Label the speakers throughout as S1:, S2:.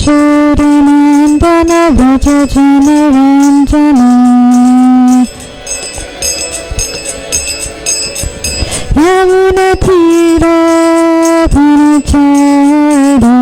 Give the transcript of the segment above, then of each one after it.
S1: Yashodanandana Vrajajana Ranjana Yamunatira Panachara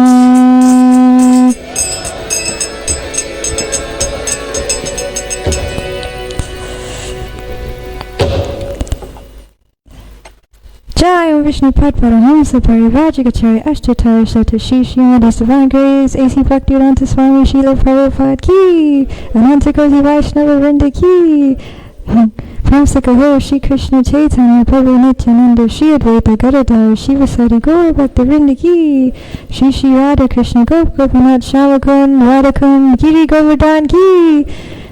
S1: Jai Om Vishnu Pad Paramahamsa Parivrajagacharya Ashtatara Shata Shishimadi Divine Grace A.C. Bhaktivedanta Swami Srila Prabhupada Ki Ananta Koti Vaishnava Vrinda Ki From Sikahor Shri Krishna Chaitanya Prabhu Nityananda Shri Advaita Gadadhar Shivasari Gaur Bhakta Vrinda Ki Shri Shri Radha Krishna Gop Gopinath Shamakun Radhakun Giri Govardhan Ki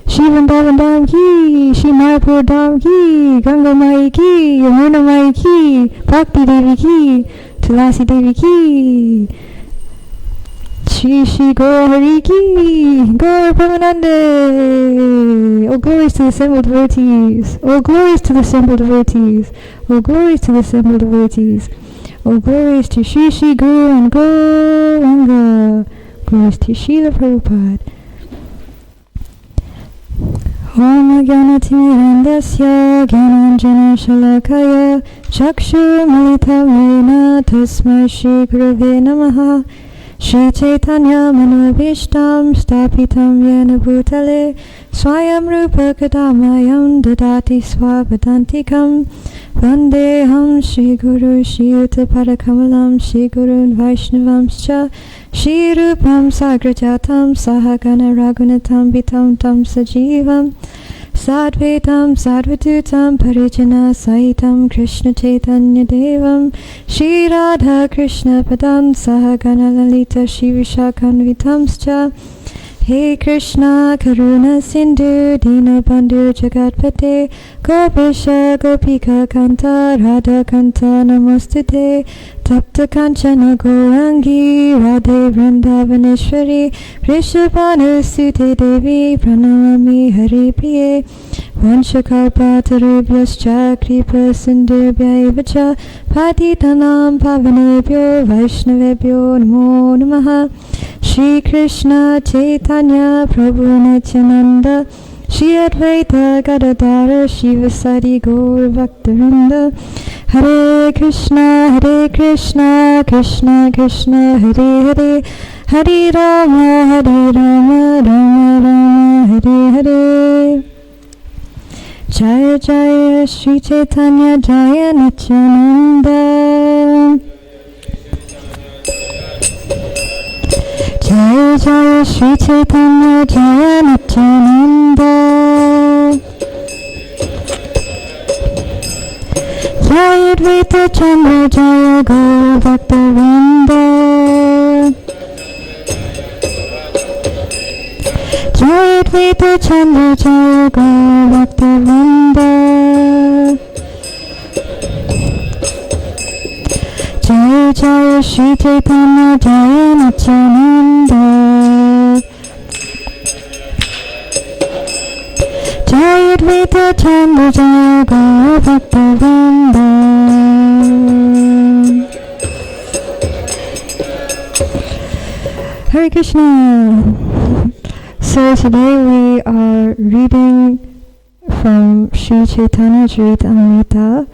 S1: Shri Vrindavan Ki, Shri Mayapur Dham Ki, Ganga-Mata Ki, Yamuna-Mata Ki, Bhakti Devi Ki, Tulasi Devi Ki, Shri Shri Gaur Hari Ki, Gaur Brahmanande. All glories to the assembled devotees. All glories to the assembled devotees. All glories to the assembled devotees. All glories to Shri Shri Guru and Gauranga. Glories to Srila Prabhupada. Om Jnanatirandasya Jnananjana Shalakaya Chakshurmilitam Yena Tasmai Shri Gurave Namaha Shri Chaitanya Manavishtam Stapitam Yena Bhutale Swayam Rupa Kadamayam Dadati Swavadantikam Vandeham Shri Guru Shri Uttapadakamalam Shri Gurun Vaishnavamscha Shri Rupam Sagrajatam Sahagana Ragunatam Vitam Tam Sajivam Sadvetam Sadvatutam Parijana Sahitam Krishna Chaitanya Devam Shri Radha Krishna Padam Sahagana Lalita Shri Vishakanvitamscha Hey Krishna Karuna Sindhu Dina Bandhu Jagatpate Gopisha Gopika Kanta Radha Kanta Namostute Tapta Kanchana Gourangi Radhe Vrindavaneshwari Vrishabhanu Sute Devi Pranamami Hari Priye Vanchakalpatarubhyascha Kripa Sindhubhya Evacha Patitanam Pavanebhyo Vaishnavebhyo Namo Namaha Shri Krishna Chaitanya Prabhu Nityananda Shri Advaita Gadadhara Shivasari Gaur Bhaktivinoda Hare Krishna Krishna Krishna Hare Hare Hare Rama Rama Rama Hare Hare Jaya Jaya Shri Chaitanya Jaya Nityananda Jaya Jaya Shri Chaitanya Jaya Nityananda Jaya Advaita Chandra Jaya Gaur Bhaktivinoda Jaya Advaita Chandra Jaya Gaur Bhaktivinoda Jaya Jaya Shri Chaitanya Jaya Nityananda Jaya Advaita Chandra Jaya Gaur Bhaktivinoda Hare Krishna. So today we are reading from Sri Chaitanya Charitamrita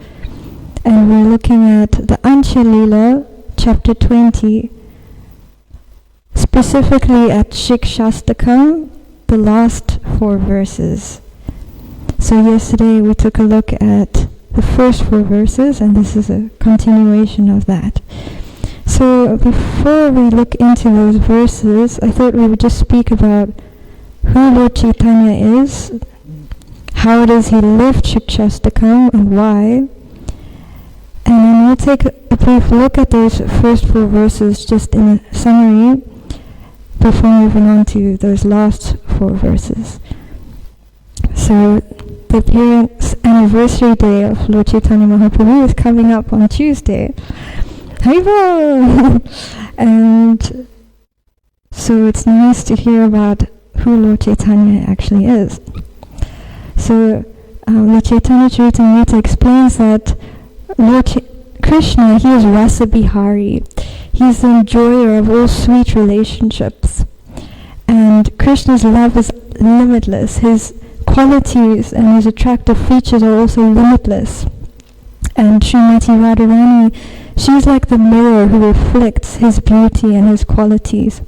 S1: and we're looking at the Ancha Leela, chapter 20, specifically at Siksastakam, the last 4 verses. So yesterday we took a look at the first 4 verses, and this is a continuation of that. So before we look into those verses, I thought we would just speak about who Lord Chaitanya is, how it is he lived Siksastakam and why. And then we'll take a brief look at those first 4 verses just in a summary before moving on to those last 4 verses. So the appearance anniversary day of Lord Chaitanya Mahaprabhu is coming up on Tuesday. Haribol! And so it's nice to hear about who Lord Chaitanya actually is. So Lord Chaitanya Charitamrita explains that Lord Krishna, he is Rasa Bihari. He is the enjoyer of all sweet relationships. And Krishna's love is limitless. His qualities and his attractive features are also limitless. And Srimati Radharani, she's like the mirror who reflects his beauty and his qualities.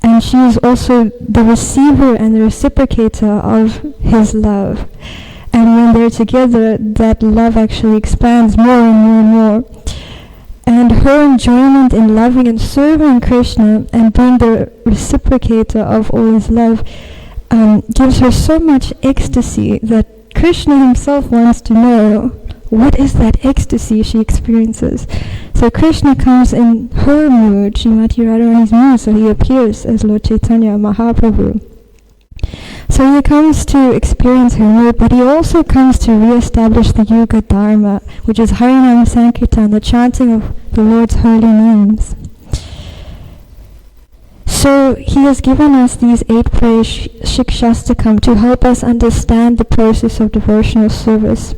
S1: And she is also the receiver and the reciprocator of his love. And when they're together, that love actually expands more and more and more. And her enjoyment in loving and serving Krishna and being the reciprocator of all his love gives her so much ecstasy that Krishna himself wants to know what is that ecstasy she experiences. So Krishna comes in her mood, Srimati Radharani's mood, so he appears as Lord Chaitanya Mahaprabhu. So he comes to experience her mood, but he also comes to re-establish the Yuga Dharma, which is Harinam Sankirtan, the chanting of the Lord's holy names. So he has given us these 8 prayers, Siksastakam, to help us understand the process of devotional service.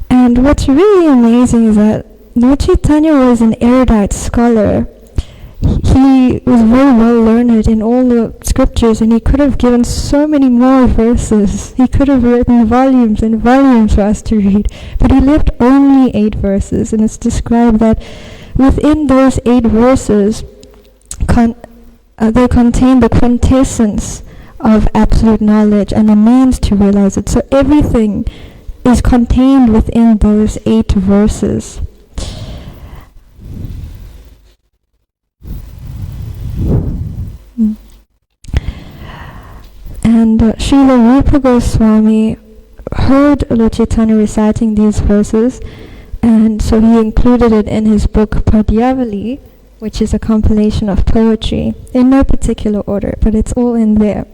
S1: And what's really amazing is that Lord Chaitanya was an erudite scholar. He was very well learned in all the scriptures, and he could have given so many more verses. He could have written volumes and volumes for us to read, but he left only 8 verses, and it's described that within those 8 verses they contain the quintessence of absolute knowledge and the means to realize it. So everything is contained within those 8 verses. And Srila Rupa Goswami heard Lord Chaitanya reciting these verses, and so he included it in his book Padyavali, which is a compilation of poetry, in no particular order, but it's all in there.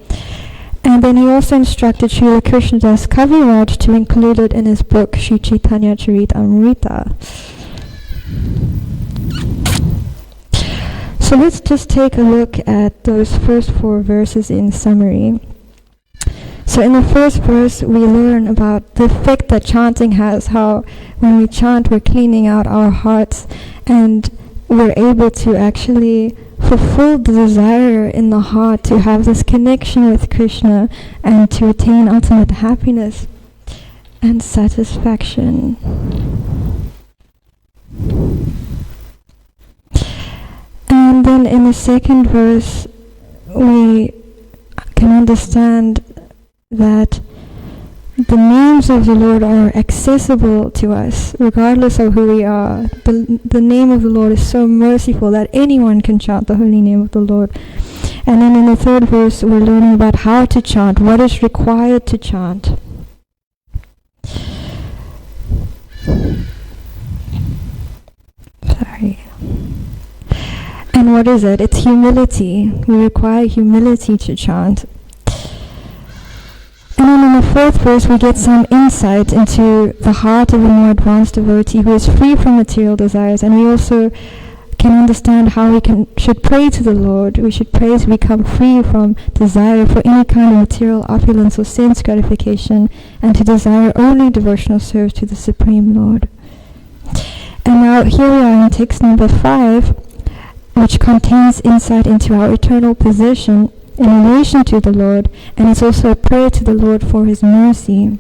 S1: And then he also instructed Srila Krishnadas Kaviraj to include it in his book Sri Chaitanya Charitamrita. So let's just take a look at those first 4 verses in summary. So in the first verse we learn about the effect that chanting has, how when we chant we're cleaning out our hearts and we're able to actually fulfill the desire in the heart to have this connection with Krishna and to attain ultimate happiness and satisfaction. And then in the second verse we can understand that the names of the Lord are accessible to us regardless of who we are. The name of the Lord is so merciful that anyone can chant the holy name of the Lord. And then in the third verse we're learning about how to chant, what is required to chant. Sorry. And what is it? It's humility. We require humility to chant. And then in the fourth verse we get some insight into the heart of a more advanced devotee who is free from material desires, and we also can understand how we should pray to the Lord. We should pray to become free from desire for any kind of material opulence or sense gratification, and to desire only devotional service to the Supreme Lord. And now here we are in text number 5, which contains insight into our eternal position in relation to the Lord, and it's also a prayer to the Lord for his mercy.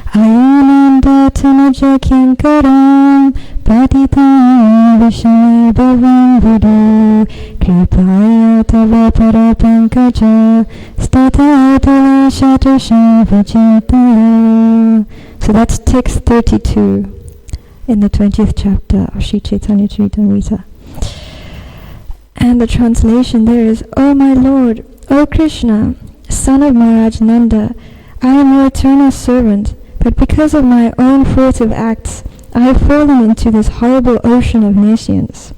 S1: Ayunanda tanaja kinkaram patitam vishnu bhavam buddhu kripaya tava parapankaja stata tala shatusha vichintaya. So that's text 32 in the 20th chapter of Sri Chaitanya Charitamrita. And the translation there is, O my Lord, O Krishna, son of Maharaj Nanda, I am your eternal servant, but because of my own furtive acts, I have fallen into this horrible ocean of nescience.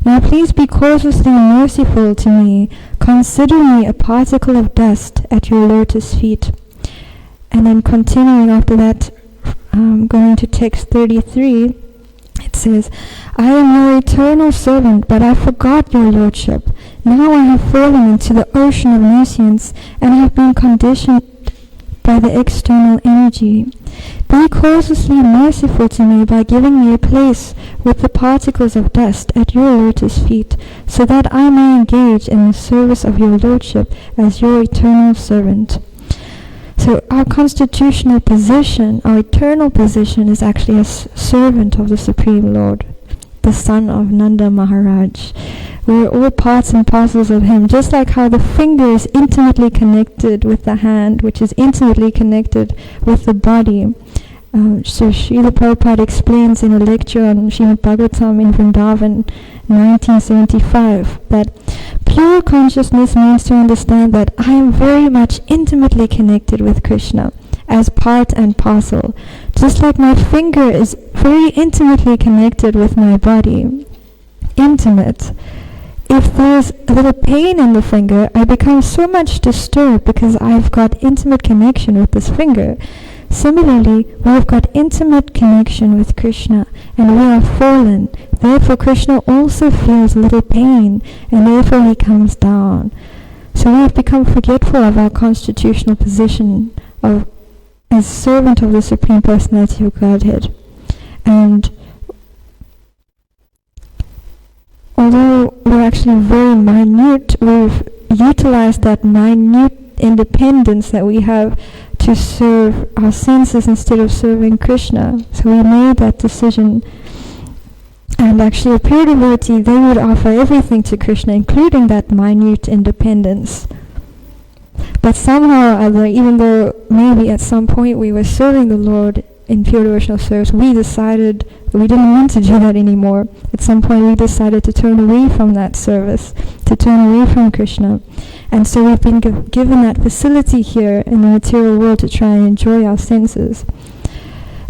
S1: Now please be cautiously merciful to me. Consider me a particle of dust at your lotus feet. And then continuing after that, going to text 33, it says, I am your eternal servant, but I forgot your lordship. Now I have fallen into the ocean of nescience and have been conditioned by the external energy. Be causelessly merciful to me by giving me a place with the particles of dust at your lotus feet, so that I may engage in the service of your Lordship as your eternal servant. So our constitutional position, our eternal position, is actually as servant of the Supreme Lord, the son of Nanda Maharaj. We're all parts and parcels of him, just like how the finger is intimately connected with the hand, which is intimately connected with the body. So Srila Prabhupada explains in a lecture on Srimad Bhagavatam in Vrindavan, 1975, that pure consciousness means to understand that I am very much intimately connected with Krishna as part and parcel, just like my finger is very intimately connected with my body. Intimate. If there's a little pain in the finger, I become so much disturbed because I've got intimate connection with this finger. Similarly, we have got intimate connection with Krishna, and we are fallen. Therefore, Krishna also feels a little pain, and therefore he comes down. So we have become forgetful of our constitutional position as servant of the Supreme Personality of Godhead. And although we're actually very minute, we've utilized that minute independence that we have to serve our senses instead of serving Krishna. So we made that decision. And actually a pure devotee, they would offer everything to Krishna, including that minute independence. But somehow or other, even though maybe at some point we were serving the Lord in pure devotional service, we decided we didn't want to do that anymore. At some point we decided to turn away from that service, to turn away from Krishna. And so we've been given that facility here in the material world to try and enjoy our senses.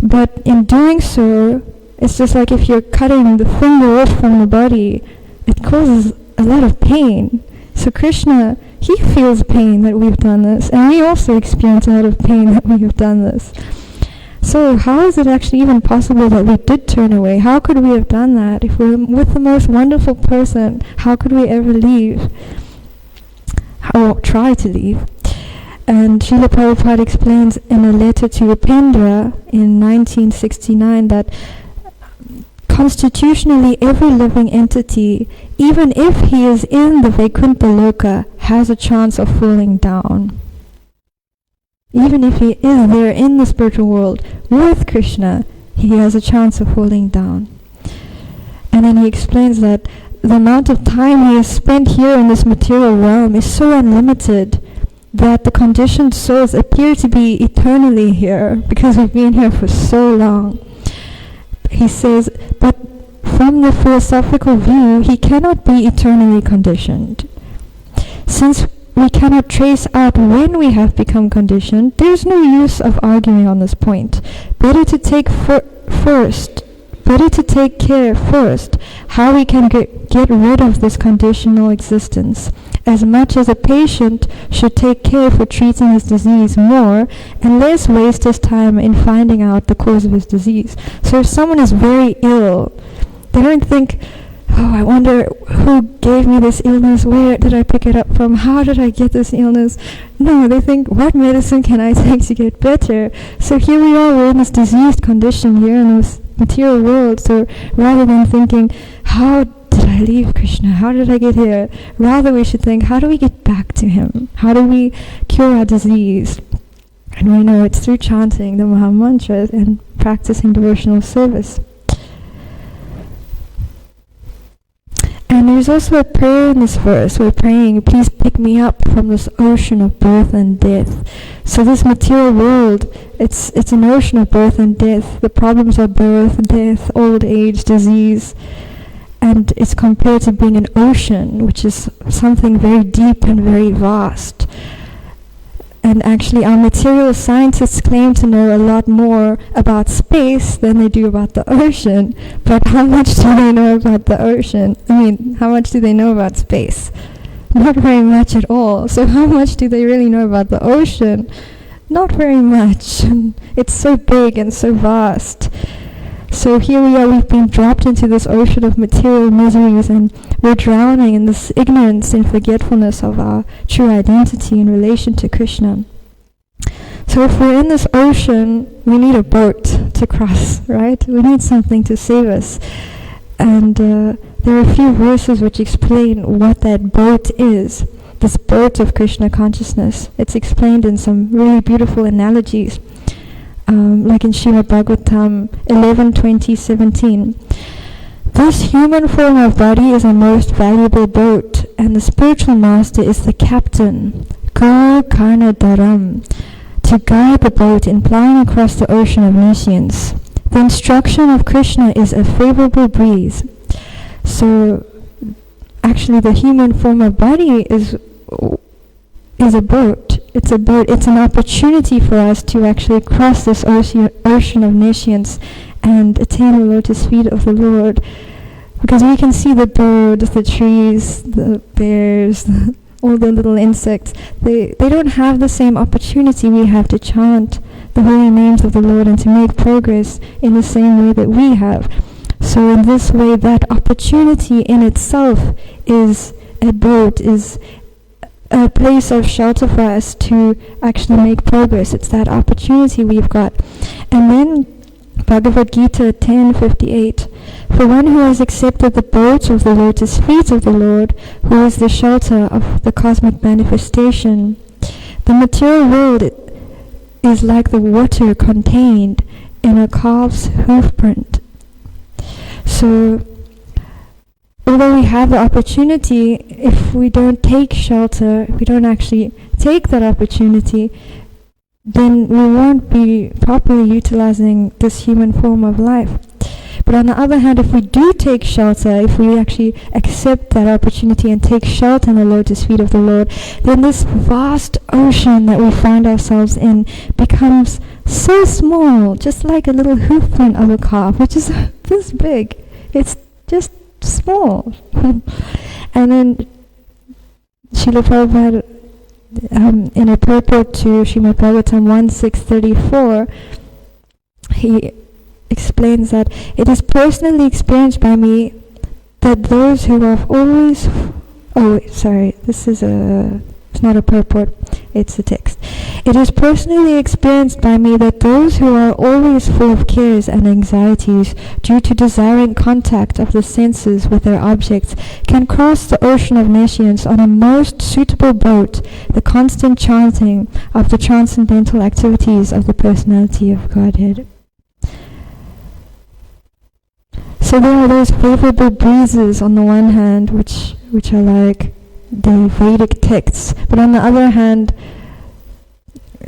S1: But in doing so, it's just like if you're cutting the finger off from the body, it causes a lot of pain. So Krishna, he feels pain that we've done this, and we also experience a lot of pain that we have done this. So how is it actually even possible that we did turn away? How could we have done that? If we're with the most wonderful person, how could we ever leave? Or try to leave? And Srila Prabhupada explains in a letter to Upendra in 1969 that constitutionally every living entity, even if he is in the Vaikuntha Loka, has a chance of falling down. Even if he is there in the spiritual world with Krishna, he has a chance of falling down. And then he explains that the amount of time he has spent here in this material realm is so unlimited that the conditioned souls appear to be eternally here because we've been here for so long. He says, but from the philosophical view, he cannot be eternally conditioned. Since we cannot trace out when we have become conditioned, there's no use of arguing on this point. Better to take care first how we can get rid of this conditional existence, as much as a patient should take care for treating his disease more and less waste his time in finding out the cause of his disease. So if someone is very ill, they don't think, oh, I wonder who gave me this illness, where did I pick it up from, how did I get this illness? No, they think, what medicine can I take to get better? So here we are, we're in this diseased condition here in this material world. So rather than thinking, how did I leave Krishna, how did I get here? Rather we should think, how do we get back to him? How do we cure our disease? And we know it's through chanting the Maha Mantra and practicing devotional service. And there's also a prayer in this verse. We're praying, please pick me up from this ocean of birth and death. So this material world, it's an ocean of birth and death. The problems are birth, death, old age, disease. And it's compared to being an ocean, which is something very deep and very vast. And actually our material scientists claim to know a lot more about space than they do about the ocean. But how much do they know about the ocean? I mean, how much do they know about space? Not very much at all. So how much do they really know about the ocean? Not very much. It's so big and so vast. So here we are, we've been dropped into this ocean of material miseries, and we're drowning in this ignorance and forgetfulness of our true identity in relation to Krishna. So if we're in this ocean, we need a boat to cross, right? We need something to save us. And there are a few verses which explain what that boat is, this boat of Krishna consciousness. It's explained in some really beautiful analogies, like in Srimad Bhagavatam 11:20-17. This human form of body is a most valuable boat, and the spiritual master is the captain, Guru Karna Dharam, to guide the boat in plying across the ocean of nescience. The instruction of Krishna is a favorable breeze. So, actually, the human form of body is a boat. It's a boat. It's an opportunity for us to actually cross this ocean of nescience and attain the lotus feet of the Lord. Because we can see the birds, the trees, the bears, all the little insects. They don't have the same opportunity we have to chant the holy names of the Lord and to make progress in the same way that we have. So in this way, that opportunity in itself is a boat, is a place of shelter for us to actually make progress. It's that opportunity we've got. And then Bhagavad Gita 10:58. For one who has accepted the boat of the lotus feet of the Lord, who is the shelter of the cosmic manifestation, the material world is like the water contained in a calf's hoof print. So, although we have the opportunity, if we don't take shelter, if we don't actually take that opportunity, then we won't be properly utilizing this human form of life. But on the other hand, if we do take shelter, if we actually accept that opportunity and take shelter in the lotus feet of the Lord, then this vast ocean that we find ourselves in becomes so small, just like a little hoof print of a calf, which is this big. It's just small. And then Srila Prabhupada, in a purport to Srimad Bhagavatam 1:634, he explains that it is personally experienced by me that those who have always... it's not a purport, it's a text. It is personally experienced by me that those who are always full of cares and anxieties due to desiring contact of the senses with their objects can cross the ocean of nescience on a most suitable boat, the constant chanting of the transcendental activities of the personality of Godhead. So there are those favorable breezes on the one hand, which are like the Vedic texts, but on the other hand,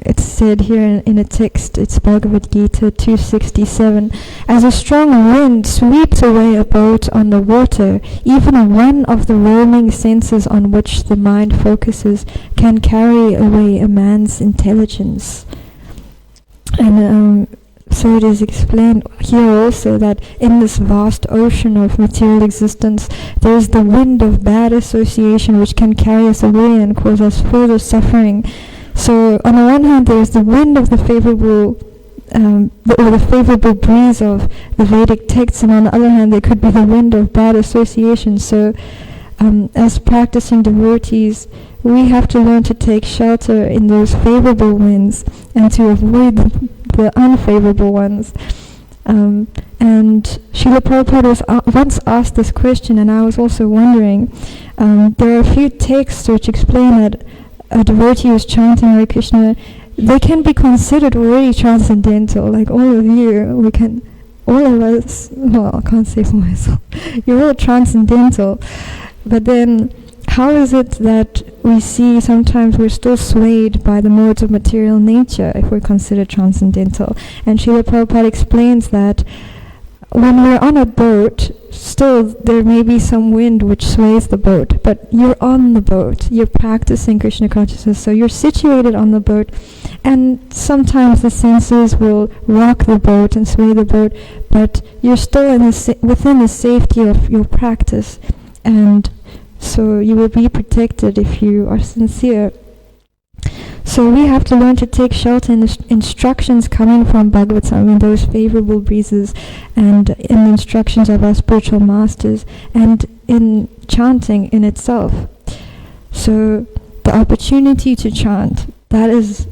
S1: it's said here in a text, it's Bhagavad Gita 2:67, as a strong wind sweeps away a boat on the water, even one of the roaming senses on which the mind focuses can carry away a man's intelligence. And so it is explained here also that in this vast ocean of material existence, there is the wind of bad association which can carry us away and cause us further suffering. So on the one hand, there is the wind of the favorable, the favorable breeze of the Vedic texts, and on the other hand, there could be the wind of bad association. So as practicing devotees, we have to learn to take shelter in those favorable winds and to avoid the unfavorable ones. And Srila Prabhupada was once asked this question, and I was also wondering, there are a few texts which explain that a devotee who's chanting Hare Krishna, they can be considered already transcendental, like all of you, all of us, well, I can't say for myself, you're all transcendental. But then, how is it that we see sometimes we're still swayed by the modes of material nature if we're considered transcendental? And Srila Prabhupada explains that when we're on a boat, still there may be some wind which sways the boat, but you're on the boat, you're practicing Krishna consciousness, so you're situated on the boat, and sometimes the senses will rock the boat and sway the boat, but you're still within the safety of your practice, and so you will be protected if you are sincere. So we have to learn to take shelter in the instructions coming from Bhagavatam, in those favorable breezes, and in the instructions of our spiritual masters, and in chanting in itself. So the opportunity to chant, that is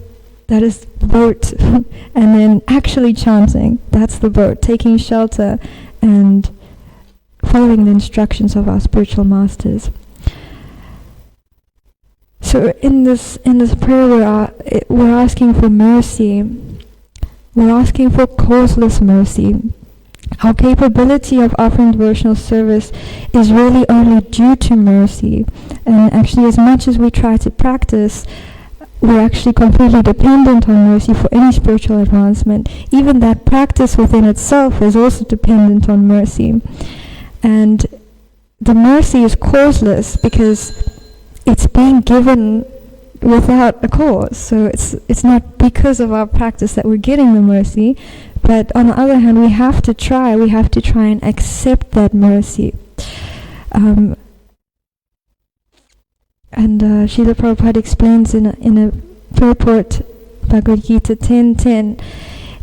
S1: that is boat. And then actually chanting, that's the boat, taking shelter and following the instructions of our spiritual masters. So in this prayer, we're asking for mercy. We're asking for causeless mercy. Our capability of offering devotional service is really only due to mercy. And actually, as much as we try to practice, we're actually completely dependent on mercy for any spiritual advancement. Even that practice within itself is also dependent on mercy. And the mercy is causeless because it's being given without a cause. So it's not because of our practice that we're getting the mercy, but on the other hand, we have to try and accept that mercy. And Srila Prabhupada explains in a purport, Bhagavad Gita 10:10,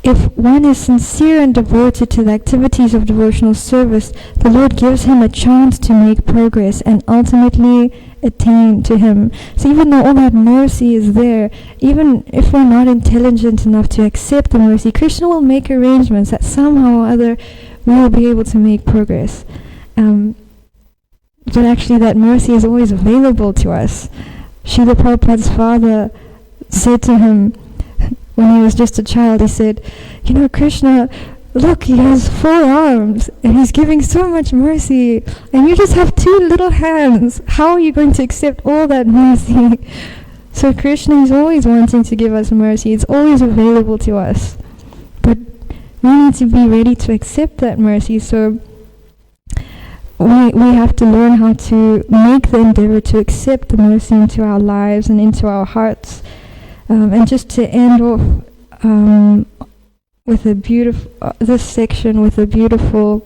S1: if one is sincere and devoted to the activities of devotional service, the Lord gives him a chance to make progress and ultimately attain to him. So even though all that mercy is there, even if we're not intelligent enough to accept the mercy, Krishna will make arrangements that somehow or other we will be able to make progress. But actually that mercy is always available to us. Srila Prabhupada's father said to him, when he was just a child, he said, Krishna, look, he has 4 arms, and he's giving so much mercy, and you just have 2 little hands. How are you going to accept all that mercy? So Krishna is always wanting to give us mercy. It's always available to us. But we need to be ready to accept that mercy. So we have to learn how to make the endeavor to accept the mercy into our lives and into our hearts. And just to end off with a beautiful this section with a beautiful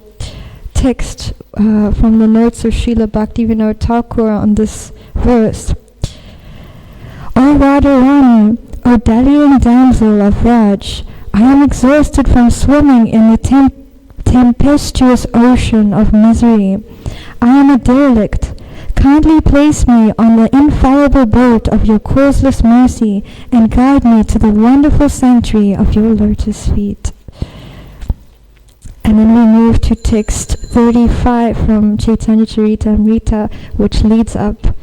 S1: text from the notes of Srila Bhaktivinoda Thakur on this verse. O Radharani, O dallying damsel of Raj, I am exhausted from swimming in the tempestuous ocean of misery. I am a derelict. Kindly place me on the infallible boat of your causeless mercy and guide me to the wonderful sanctuary of your lotus feet. And then we move to text 35 from Chaitanya Charitamrita, which leads up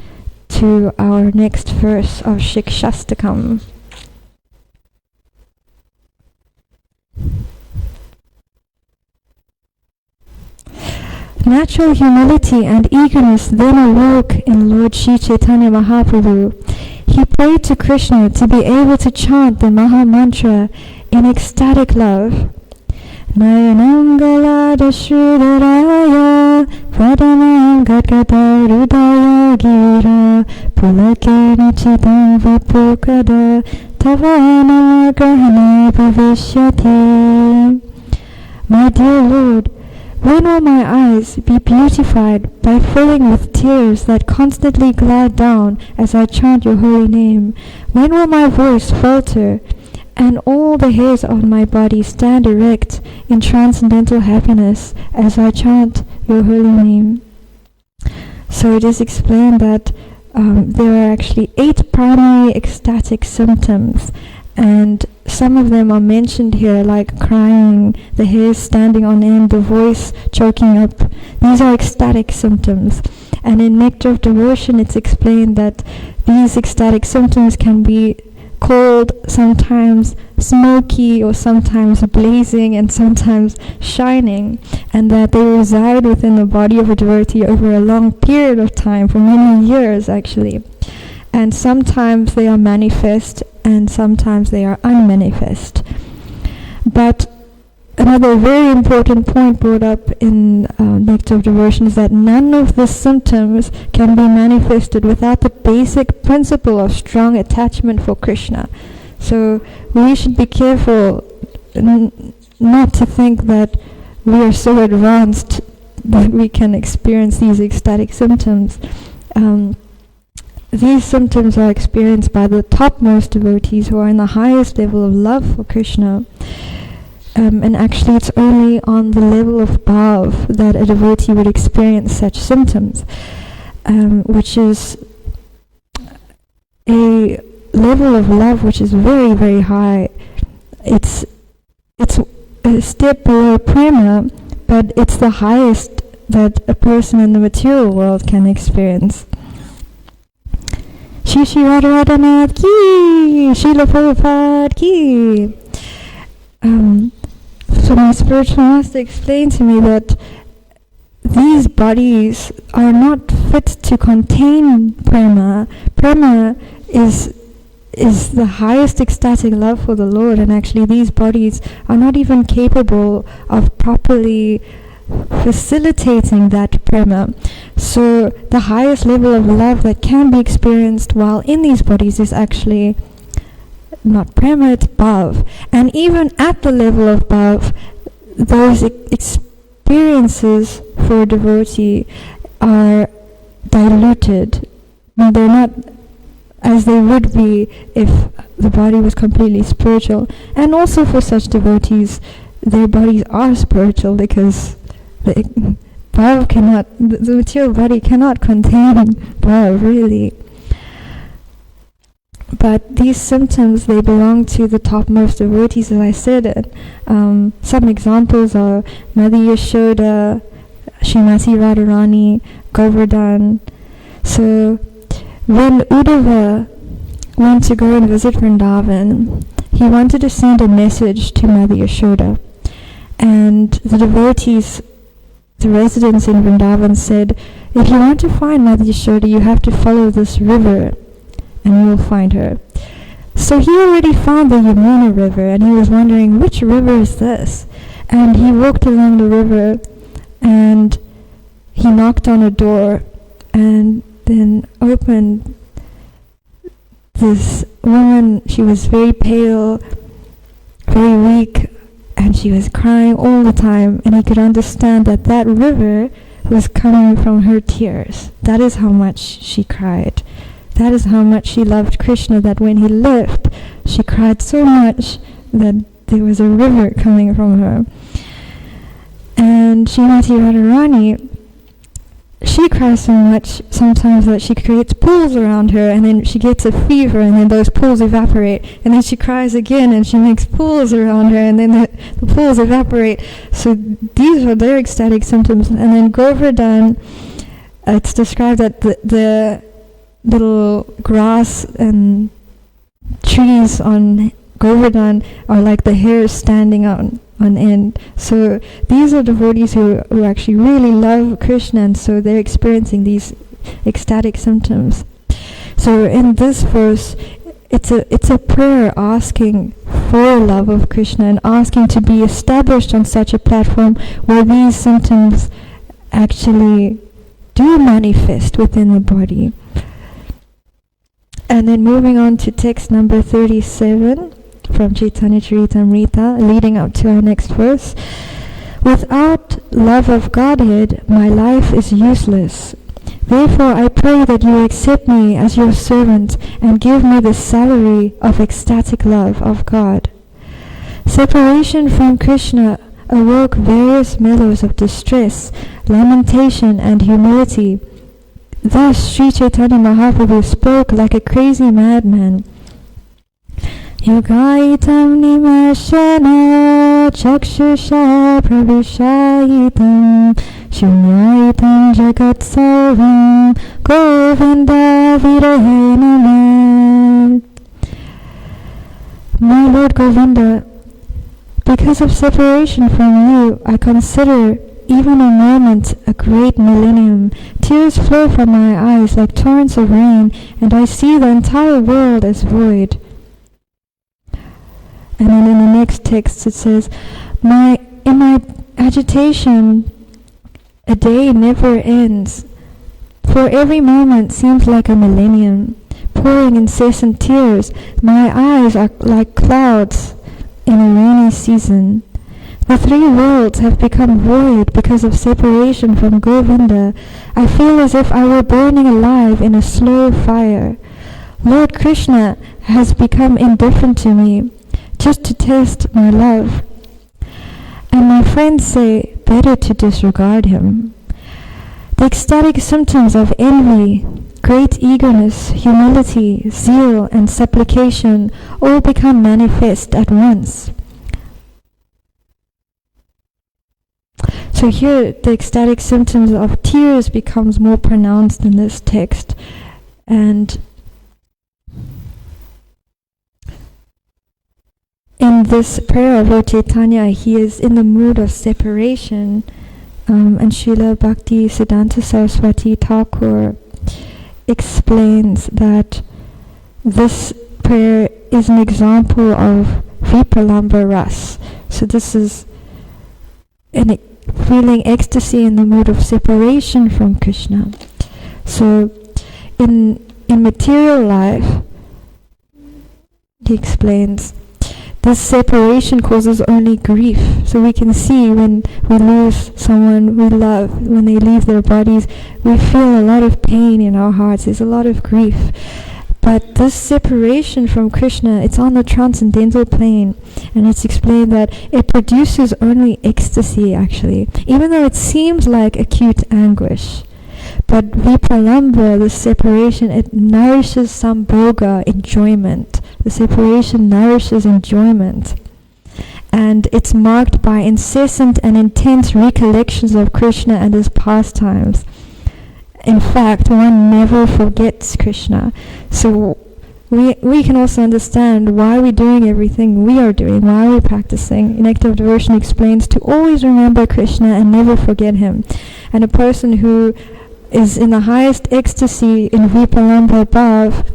S1: to our next verse of Siksastakam. Natural humility and eagerness then awoke in Lord Sri Chaitanya Mahaprabhu. He prayed to Krishna to be able to chant the Maha Mantra in ecstatic love. Nayanangala Shudaraya Pradamam Gadgada Rudaya Gira Pulake Nichitam Vipukada Tavana Grahane Bhavishyati. My dear Lord, when will my eyes be beautified by filling with tears that constantly glide down as I chant your holy name? When will my voice falter and all the hairs on my body stand erect in transcendental happiness as I chant your holy name? So it is explained that there are actually 8 primary ecstatic symptoms, and some of them are mentioned here, like crying, the hairs standing on end, the voice choking up. These are ecstatic symptoms. And in Nectar of Devotion, it's explained that these ecstatic symptoms can be called sometimes smoky or sometimes blazing and sometimes shining, and that they reside within the body of a devotee over a long period of time, for many years actually. And sometimes they are manifest and sometimes they are unmanifest. But another very important point brought up in Nectar of Devotion is that none of the symptoms can be manifested without the basic principle of strong attachment for Krishna. So we should be careful not to think that we are so advanced that we can experience these ecstatic symptoms. These symptoms are experienced by the topmost devotees who are in the highest level of love for Krishna. And actually it's only on the level of bhav that a devotee would experience such symptoms, which is a level of love which is very, very high. It's a step below prema, but it's the highest that a person in the material world can experience. Shri Shri Radharanath ki, Srila Prabhupada ki. So my spiritual master explained to me that these bodies are not fit to contain prema. Prema is the highest ecstatic love for the Lord, and actually these bodies are not even capable of properly facilitating that prema. So the highest level of love that can be experienced while in these bodies is actually not prema, it's bhav. And even at the level of bhav, those experiences for a devotee are diluted. They're not as they would be if the body was completely spiritual. And also for such devotees, their bodies are spiritual because the material body cannot contain bhav, really. But these symptoms, they belong to the topmost devotees, as I said. Some examples are Mother Yashoda, Srimati Radharani, Govardhan. So when Uddhava went to go and visit Vrindavan, he wanted to send a message to Mother Yashoda. And the devotees, the residents in Vrindavan said, if you want to find Mother Yashoda, you have to follow this river and you will find her. So he already found the Yamuna river, and he was wondering, which river is this? And he walked along the river and he knocked on a door and then opened. This woman, she was very pale, very weak, and she was crying all the time, and he could understand that that river was coming from her tears. That is how much she cried. That is how much she loved Krishna, that when he left, she cried so much that there was a river coming from her. And Srimati Radharani, she cries so much sometimes that she creates pools around her, and then she gets a fever, and then those pools evaporate, and then she cries again and she makes pools around her, and then the pools evaporate. So these are their ecstatic symptoms. And then Govardhan, it's described that the little grass and trees on Govardhan are like the hairs standing on end. So these are devotees who actually really love Krishna, and so they're experiencing these ecstatic symptoms. So in this verse, it's a prayer asking for love of Krishna and asking to be established on such a platform where these symptoms actually do manifest within the body. And then moving on to text number 37 from Chaitanya Charitamrita, leading up to our next verse. Without love of Godhead, my life is useless. Therefore I pray that you accept me as your servant and give me the salary of ecstatic love of God. Separation from Krishna awoke various mellows of distress, lamentation, and humility. Thus Sri Chaitanya Mahaprabhu spoke like a crazy madman. Yogaitam nimashana chakshusha pravishaitam shunyaitam jagat sarvam govinda virahena. My Lord Govinda, because of separation from you, I consider even a moment a great millennium. Tears flow from my eyes like torrents of rain, and I see the entire world as void. And then in the next text it says, in my agitation, a day never ends. For every moment seems like a millennium. Pouring incessant tears, my eyes are like clouds in a rainy season. The three worlds have become void because of separation from Govinda. I feel as if I were burning alive in a slow fire. Lord Krishna has become indifferent to me, just to test my love. And my friends say, better to disregard him. The ecstatic symptoms of envy, great eagerness, humility, zeal, and supplication all become manifest at once. So here the ecstatic symptoms of tears becomes more pronounced in this text. And in this prayer of Lord Chaitanya, he is in the mood of separation. And Srila Bhaktisiddhanta Saraswati Thakur explains that this prayer is an example of Vipralamba Ras. So this is feeling ecstasy in the mood of separation from Krishna. So in material life, he explains, this separation causes only grief. So we can see when we lose someone we love, when they leave their bodies, we feel a lot of pain in our hearts. There's a lot of grief. But this separation from Krishna, it's on the transcendental plane. And it's explained that it produces only ecstasy, actually, even though it seems like acute anguish. But Vipralamba, the separation, it nourishes sambhoga, enjoyment. The separation nourishes enjoyment. And it's marked by incessant and intense recollections of Krishna and his pastimes. In fact, one never forgets Krishna. So we can also understand why we're doing everything we are doing, why we're practicing. Nectar of Devotion explains to always remember Krishna and never forget him. And a person who is in the highest ecstasy in Vipralamba above,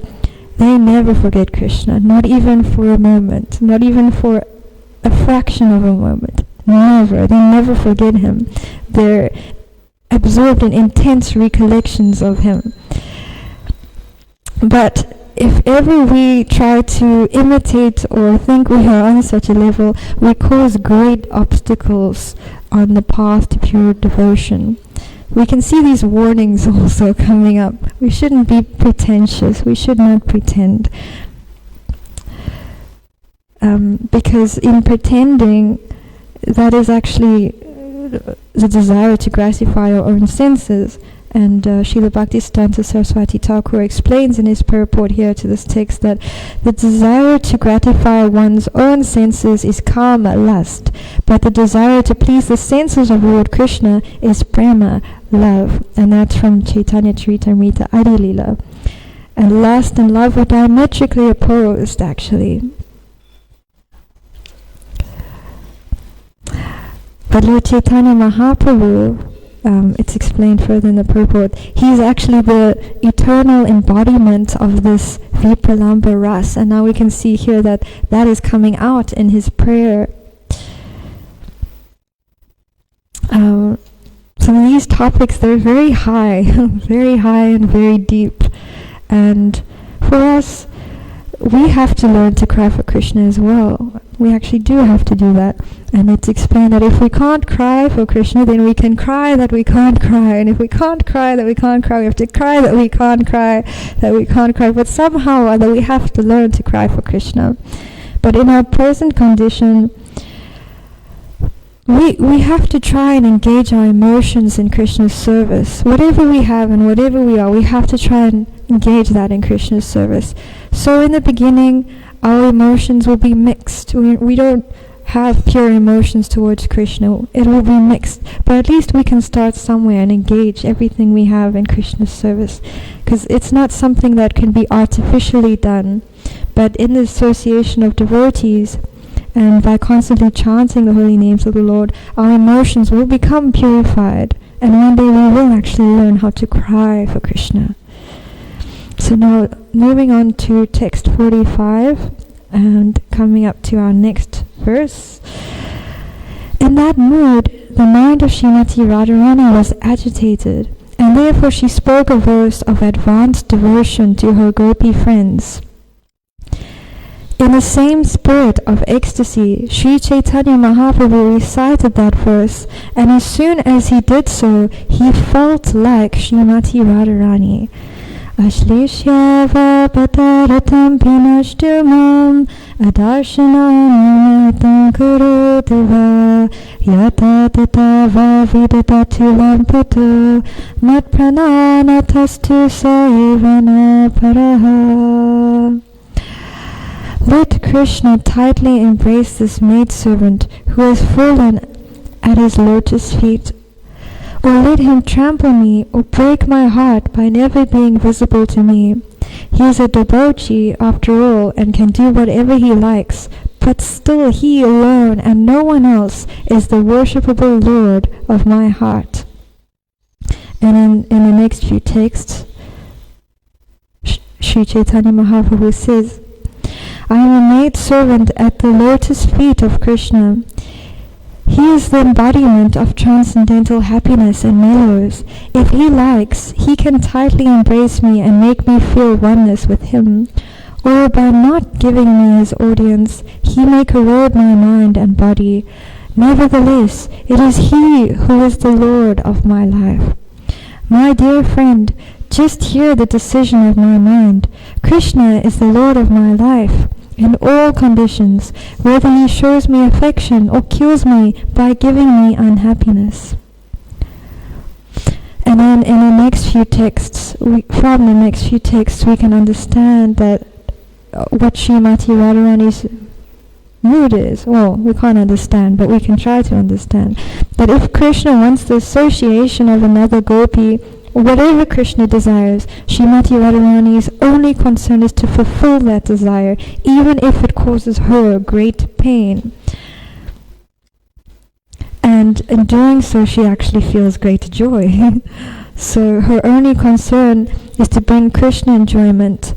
S1: they never forget Krishna, not even for a moment, not even for a fraction of a moment. Never. They never forget him. They're absorbed in intense recollections of him. But if ever we try to imitate or think we are on such a level, we cause great obstacles on the path to pure devotion. We can see these warnings also coming up. We shouldn't be pretentious. We should not pretend. Because in pretending, that is actually the desire to gratify our own senses. And Srila Bhaktisiddhanta Saraswati Thakur explains in his purport here to this text that the desire to gratify one's own senses is kama, lust, but the desire to please the senses of Lord Krishna is prema, love. And that's from Chaitanya Charitamrita Adi Lila. And lust and love are diametrically opposed, actually. But Lord Chaitanya Mahaprabhu, it's explained further in the purport, he is actually the eternal embodiment of this Vipralamba Ras. And now we can see here that that is coming out in his prayer. Some of these topics, they're very high, very high and very deep. And for us, we have to learn to cry for Krishna as well. We actually do have to do that. And it's explained that if we can't cry for Krishna, then we can cry that we can't cry. And if we can't cry that we can't cry, we have to cry that we can't cry, that we can't cry. But somehow or other we have to learn to cry for Krishna. But in our present condition, we have to try and engage our emotions in Krishna's service. Whatever we have and whatever we are, we have to try and engage that in Krishna's service. So in the beginning, our emotions will be mixed. We don't have pure emotions towards Krishna. It will be mixed. But at least we can start somewhere and engage everything we have in Krishna's service. Because it's not something that can be artificially done. But in the association of devotees, and by constantly chanting the holy names of the Lord, our emotions will become purified. And one day we will actually learn how to cry for Krishna. So now, moving on to text 45, and coming up to our next verse. In that mood, the mind of Srimati Radharani was agitated, and therefore she spoke a verse of advanced devotion to her gopi friends. In the same spirit of ecstasy, Sri Chaitanya Mahaprabhu recited that verse, and as soon as he did so, he felt like Srimati Radharani. Ashlishyava pataratam pinashtumam adarshanam kurudiva yata tata va vidadatulam puto mat prananatastu saivana paraha. Let Krishna tightly embrace this maidservant who has fallen at his lotus feet, or let him trample me or break my heart by never being visible to me. He is a debauchee after all and can do whatever he likes, but still he alone and no one else is the worshipable Lord of my heart. And in the next few texts, Sri Chaitanya Mahaprabhu says, I am a maidservant at the lotus feet of Krishna. He is the embodiment of transcendental happiness and mellows. If he likes, he can tightly embrace me and make me feel oneness with him. Or by not giving me his audience, he may corrode my mind and body. Nevertheless, it is he who is the Lord of my life. My dear friend, just hear the decision of my mind. Krishna is the Lord of my life in all conditions, whether he shows me affection or kills me by giving me unhappiness. And then in the next few texts, we can understand that what Srimati Radharani's mood is. Well, we can't understand, but we can try to understand. That if Krishna wants the association of another gopi, whatever Krishna desires, Srimati Radharani's only concern is to fulfill that desire, even if it causes her great pain. And in doing so, she actually feels great joy. So her only concern is to bring Krishna enjoyment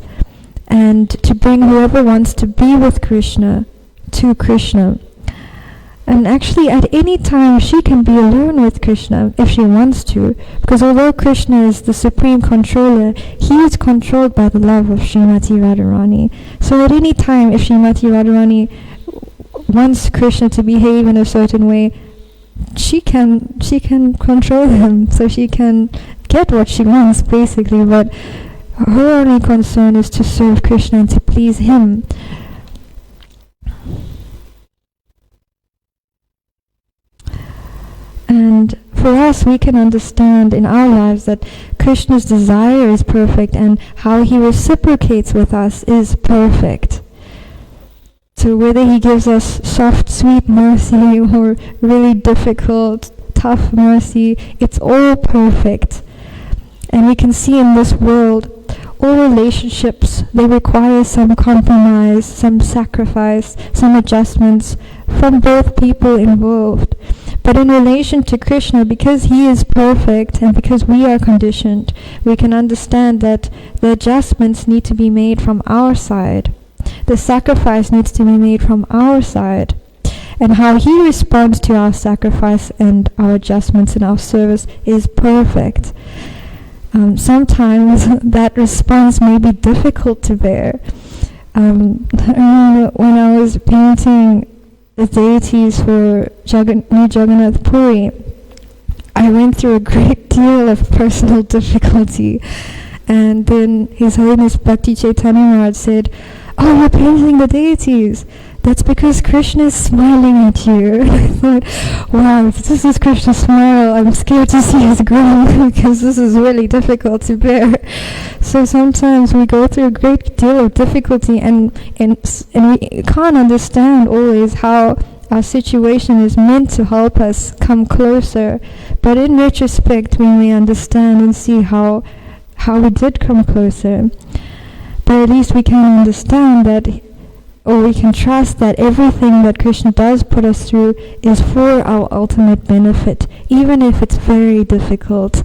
S1: and to bring whoever wants to be with Krishna to Krishna. And actually at any time she can be alone with Krishna if she wants to, because although Krishna is the supreme controller, he is controlled by the love of Srimati Radharani. So at any time if Srimati Radharani wants Krishna to behave in a certain way, she can control him, so she can get what she wants basically, but her only concern is to serve Krishna and to please him. And for us, we can understand in our lives that Krishna's desire is perfect and how he reciprocates with us is perfect. So whether he gives us soft, sweet mercy or really difficult, tough mercy, it's all perfect. And we can see in this world, all relationships, they require some compromise, some sacrifice, some adjustments from both people involved. But in relation to Krishna, because he is perfect and because we are conditioned, we can understand that the adjustments need to be made from our side. The sacrifice needs to be made from our side. And how he responds to our sacrifice and our adjustments in our service is perfect. Sometimes that response may be difficult to bear. I remember when I was painting the deities for Jagannath Puri, I went through a great deal of personal difficulty. And then His Holiness Bhakti Chaitanya Maharaj said, "Oh, you're painting the deities. That's because Krishna is smiling at you." I thought, wow, if this is Krishna's smile, I'm scared to see his grin because this is really difficult to bear. So sometimes we go through a great deal of difficulty and we can't understand always how our situation is meant to help us come closer. But in retrospect, we may understand and see how we did come closer. But at least we can understand that, or we can trust that everything that Krishna does put us through is for our ultimate benefit, even if it's very difficult.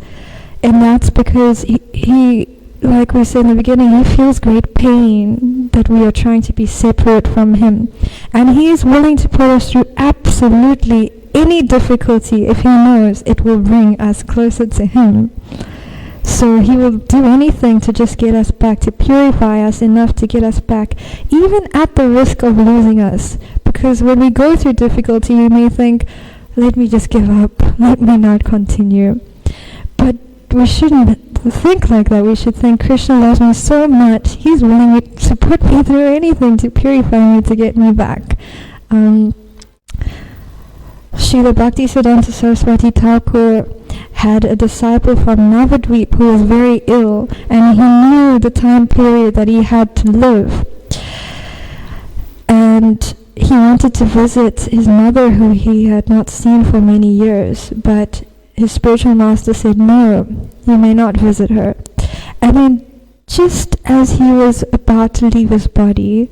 S1: And that's because he, like we said in the beginning, he feels great pain that we are trying to be separate from him. And he is willing to put us through absolutely any difficulty if he knows it will bring us closer to him. So he will do anything to just get us back, to purify us enough to get us back, even at the risk of losing us. Because when we go through difficulty, we may think, let me just give up, let me not continue. But we shouldn't think like that. We should think Krishna loves me so much, he's willing to put me through anything to purify me, to get me back. Srila Bhaktisiddhanta Saraswati Thakur had a disciple from Navadvip who was very ill, and he knew the time period that he had to live. And he wanted to visit his mother, who he had not seen for many years, but his spiritual master said, no, you may not visit her. And then just as he was about to leave his body,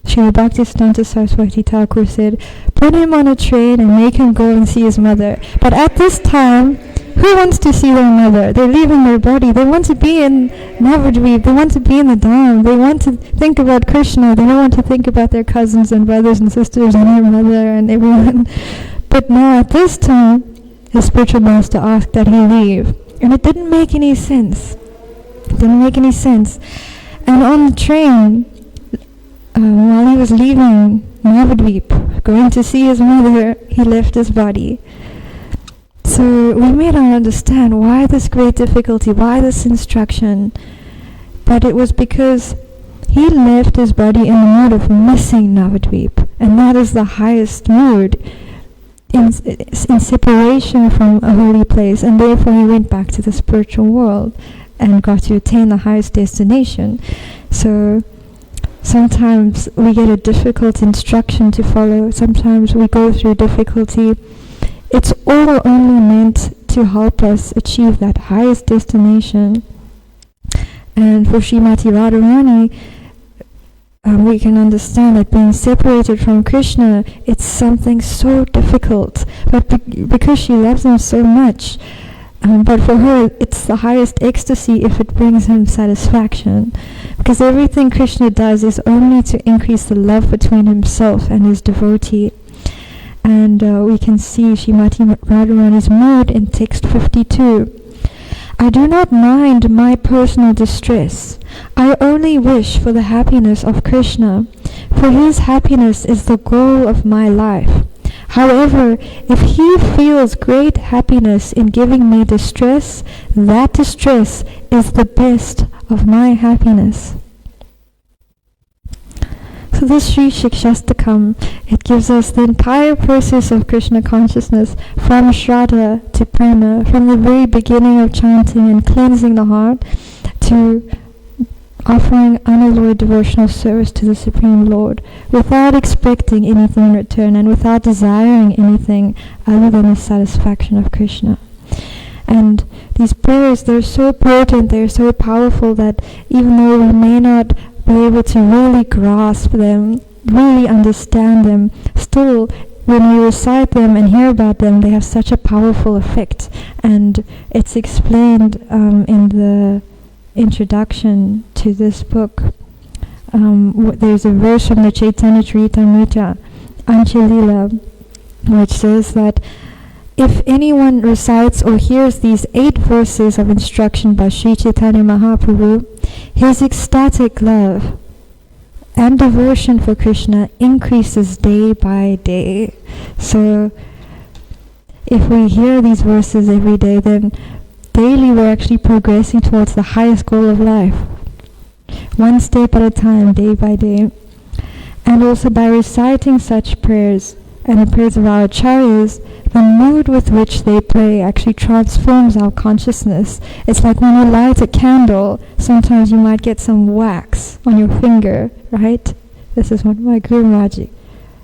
S1: Srila Bhaktisiddhanta Saraswati Thakur said, put him on a train and make him go and see his mother. But at this time, who wants to see their mother? They're leaving their body. They want to be in Navadvip. They want to be in the Dham. They want to think about Krishna. They don't want to think about their cousins and brothers and sisters and their mother and everyone. But now at this time, his spiritual master asked that he leave. And it didn't make any sense. It didn't make any sense. And on the train, while he was leaving Navadvip, going to see his mother, he left his body. So we may not understand why this great difficulty, why this instruction, but it was because he left his body in the mood of missing Navadvip, and that is the highest mood, in separation from a holy place, and therefore he went back to the spiritual world and got to attain the highest destination. So sometimes we get a difficult instruction to follow, sometimes we go through difficulty. It's all only meant to help us achieve that highest destination. And for Srimati Radharani, we can understand that being separated from Krishna, it's something so difficult. But because she loves him so much, but for her, it's the highest ecstasy if it brings him satisfaction. Because everything Krishna does is only to increase the love between himself and his devotee. And we can see Srimati Radharani's mood in text 52. I do not mind my personal distress. I only wish for the happiness of Krishna, for his happiness is the goal of my life. However, if he feels great happiness in giving me distress, that distress is the best of my happiness. So this Sri Siksastakam, it gives us the entire process of Krishna consciousness, from Shraddha to Prema, from the very beginning of chanting and cleansing the heart to offering unalloyed devotional service to the Supreme Lord, without expecting anything in return and without desiring anything other than the satisfaction of Krishna. And these prayers, they're so potent, they're so powerful that even though we may not be able to really grasp them, really understand them, still when we recite them and hear about them, they have such a powerful effect. And it's explained in the introduction to this book. There's a verse from the Chaitanya Charitamrita, Anchalila, which says that if anyone recites or hears these 8 verses of instruction by Sri Chaitanya Mahaprabhu, his ecstatic love and devotion for Krishna increases day by day. So if we hear these verses every day, then daily we're actually progressing towards the highest goal of life, one step at a time, day by day. And also by reciting such prayers and the prayers of our acharyas, the mood with which they pray actually transforms our consciousness. It's like when you light a candle, sometimes you might get some wax on your finger, right? This is what my Guru Maharaj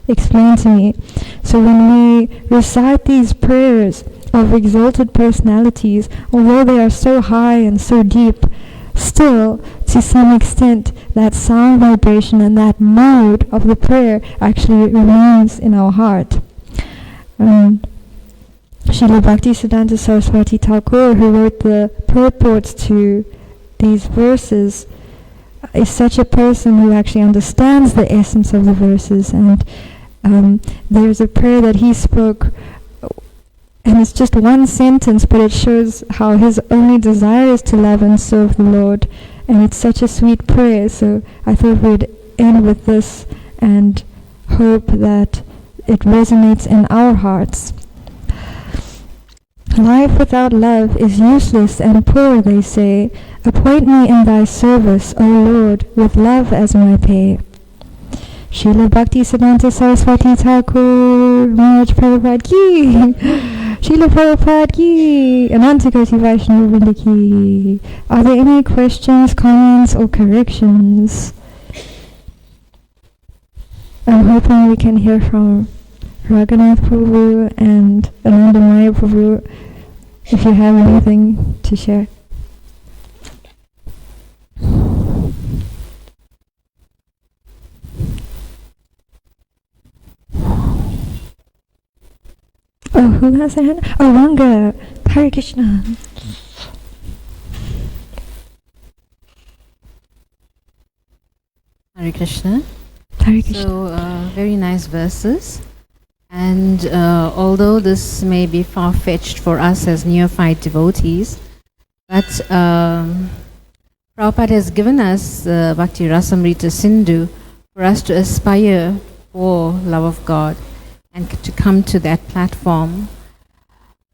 S1: explained to me. So when we recite these prayers of exalted personalities, although they are so high and so deep, still, to some extent, that sound vibration and that mode of the prayer actually remains in our heart. Srila Bhaktisiddhanta Saraswati Thakur, who wrote the purports to these verses, is such a person who actually understands the essence of the verses. And there's a prayer that he spoke, and it's just one sentence, but it shows how his only desire is to love and serve the Lord. And it's such a sweet prayer, so I thought we'd end with this and hope that it resonates in our hearts. Life without love is useless and poor, they say. Appoint me in thy service, O Lord, with love as my pay. Srila Bhaktisiddhanta Saraswati Thakur Maharaj Prabhupada ki, Srila Prabhupada ki, Ananta Koti Vaishnava Vrinda ki. Are there any questions, comments, or corrections? I'm hoping we can hear from Raghunath Prabhu and Anandamaya Prabhu if you have anything to share. Oh, who has a hand? Oh, Ranga. Hare Krishna.
S2: Hare Krishna.
S1: Hare Krishna.
S2: So, very nice verses. And although this may be far-fetched for us as neophyte devotees, but Prabhupada has given us Bhakti Rasamrita Sindhu for us to aspire for love of God and to come to that platform.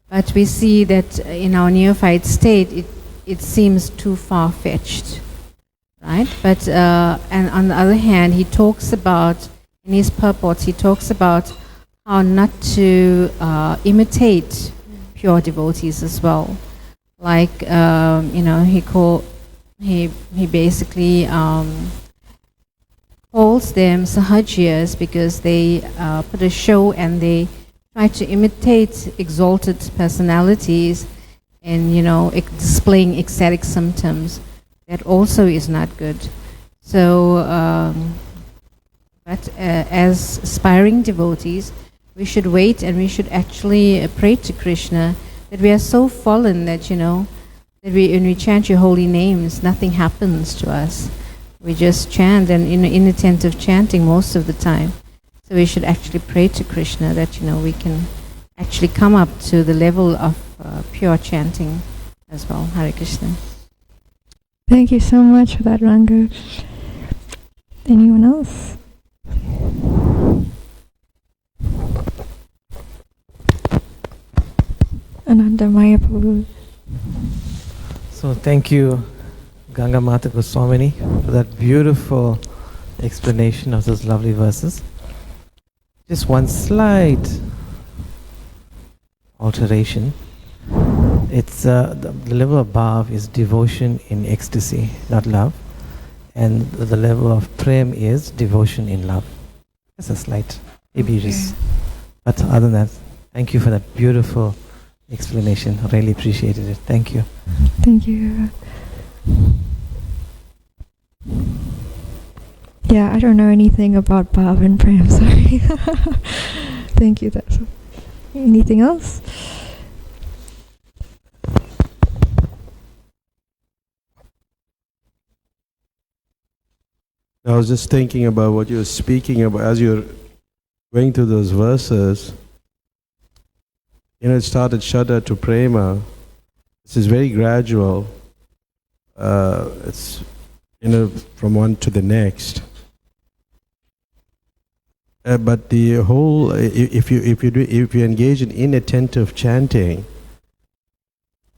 S2: But we see that in our neophyte state, it seems too far-fetched, right? But and on the other hand, he talks about, in his purports, he talks about how not to imitate pure devotees as well. Like, he basically calls them sahajiyas because they put a show and they try to imitate exalted personalities and, displaying ecstatic symptoms. That also is not good. So, but as aspiring devotees, we should wait and we should actually pray to Krishna that we are so fallen that, that when we chant your holy names, nothing happens to us. We just chant and inattentive chanting most of the time. So we should actually pray to Krishna that, we can actually come up to the level of pure chanting as well. Hare Krishna.
S1: Thank you so much for that, Ranga. Anyone else? Anandamaya Prabhu.
S3: So thank you, Ganga-Mata Goswamini, for that beautiful explanation of those lovely verses. Just one slight alteration. It's the level above is devotion in ecstasy, not love. And the level of prem is devotion in love. That's a slight, maybe just. But other than that, thank you for that beautiful explanation. I really appreciated it. Thank you.
S1: Thank you. Yeah, I don't know anything about Bhav and Prem, sorry. Thank you. That's anything else?
S4: I was just thinking about what you were speaking about as you're going through those verses. It started Shraddha to Prema. This is very gradual. It's from one to the next. But the whole, if you engage in inattentive chanting,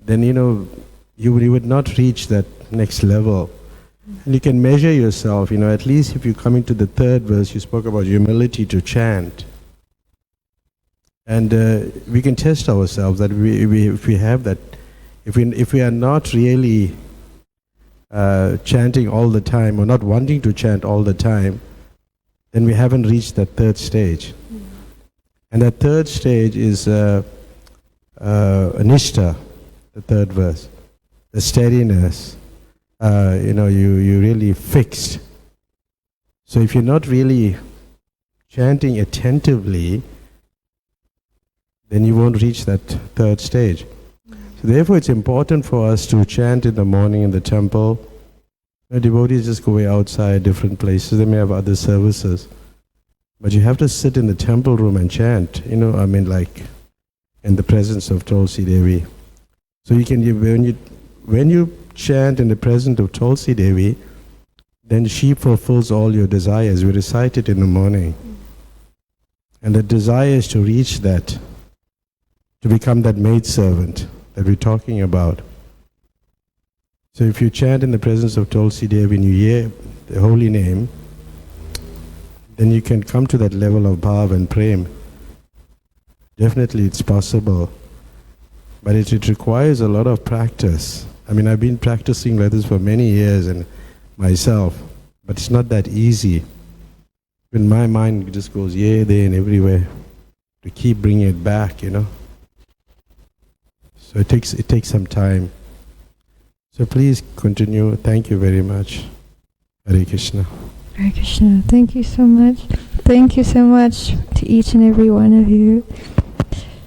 S4: then you would not reach that next level. And you can measure yourself. At least if you come into the third verse, you spoke about humility to chant. And we can test ourselves that if we have that, if we are not really chanting all the time or not wanting to chant all the time, then we haven't reached that third stage. And that third stage is anishta, the third verse, the steadiness. You really fixed. So if you're not really chanting attentively, then you won't reach that third stage. So therefore it's important for us to chant in the morning in the temple. Devotees just go away outside different places. They may have other services. But you have to sit in the temple room and chant, like in the presence of Tulsi Devi. So when you chant in the presence of Tulsi Devi, then she fulfills all your desires. We recite it in the morning. And the desire is to reach that to become that maidservant that we're talking about. So if you chant in the presence of Tulsi Devi and you hear the holy name, then you can come to that level of bhav and prem. Definitely it's possible, but it requires a lot of practice. I mean, I've been practicing like this for many years and myself, but it's not that easy. When my mind just goes here, there and everywhere, to keep bringing it back, you know. So it takes some time. So please continue. Thank you very much. Hare Krishna.
S1: Hare Krishna. Thank you so much. Thank you so much to each and every one of you.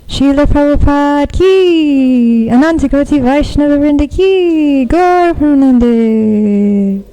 S1: Srila Prabhupada ki, Ananta Koti Vaishnava Vrinda ki, Gaur Pranande.